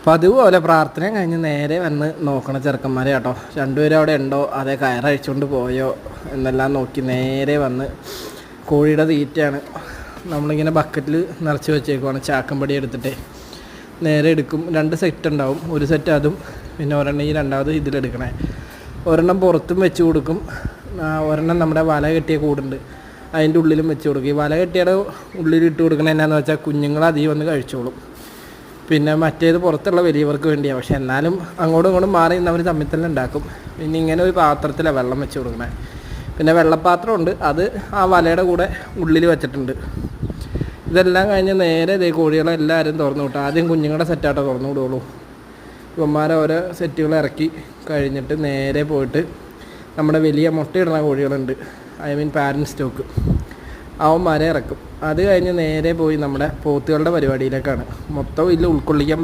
പതിവുപോലെ പ്രാർത്ഥന കഴിഞ്ഞ് നേരെ വന്ന് നോക്കണ ചെറുക്കന്മാരെ കേട്ടോ. രണ്ടുപേരും അവിടെ ഉണ്ടോ, അതേ കയറഴിച്ചുകൊണ്ട് പോയോ എന്നെല്ലാം നോക്കി നേരെ വന്ന് കോഴിയുടെ തീറ്റയാണ് നമ്മളിങ്ങനെ ബക്കറ്റിൽ നിറച്ച് വെച്ചേക്കുവാണ്. ചാക്കമ്പടി എടുത്തിട്ട് നേരെ എടുക്കും. 2 സെറ്റ് ഉണ്ടാവും. ഒരു സെറ്റ് അതും പിന്നെ ഒരെണ്ണം ഈ രണ്ടാമത് ഇതിലെടുക്കണേ. ഒരെണ്ണം പുറത്തും വെച്ച് കൊടുക്കും, ഒരെണ്ണം നമ്മുടെ വല കെട്ടിയ കൂടുണ്ട് അതിൻ്റെ ഉള്ളിലും വെച്ച് കൊടുക്കും. ഈ വല കെട്ടിയുടെ ഉള്ളിൽ ഇട്ട് കൊടുക്കണത് എന്നാന്ന് വെച്ചാൽ കുഞ്ഞുങ്ങൾ അധികം വന്ന് കഴിച്ചോളും. പിന്നെ മറ്റേത് പുറത്തുള്ള വലിയവർക്ക് വേണ്ടിയാണ്. പക്ഷെ എന്നാലും അങ്ങോട്ടും ഇങ്ങോട്ടും മാറി അവർ തമ്മിൽ തന്നെ ഉണ്ടാക്കും. പിന്നെ ഇങ്ങനെ ഒരു പാത്രത്തിലാണ് വെള്ളം വെച്ച് കൊടുക്കണേ. പിന്നെ വെള്ളപ്പാത്രമുണ്ട്, അത് ആ വലയുടെ കൂടെ ഉള്ളിൽ വെച്ചിട്ടുണ്ട്. ഇതെല്ലാം കഴിഞ്ഞ് നേരെ ഇതേ കോഴികളെല്ലാവരും തുറന്നു വിട്ടു. ആദ്യം കുഞ്ഞുങ്ങളുടെ സെറ്റാട്ടോ തുറന്നു വിടുള്ളൂ. ഇവന്മാരെ ഓരോ സെറ്റുകൾ ഇറക്കി കഴിഞ്ഞിട്ട് നേരെ പോയിട്ട് നമ്മുടെ വലിയ മുട്ടയിടുന്ന കോഴികളുണ്ട്, ഐ മീൻ പാരൻറ്റ് സ്റ്റോക്ക്, അവന്മാരെ ഇറക്കും. അത് കഴിഞ്ഞ് നേരെ പോയി നമ്മുടെ പോത്തുകളുടെ പരിപാടിയിലേക്കാണ്. മൊത്തം ഇതിൽ ഉൾക്കൊള്ളിക്കാൻ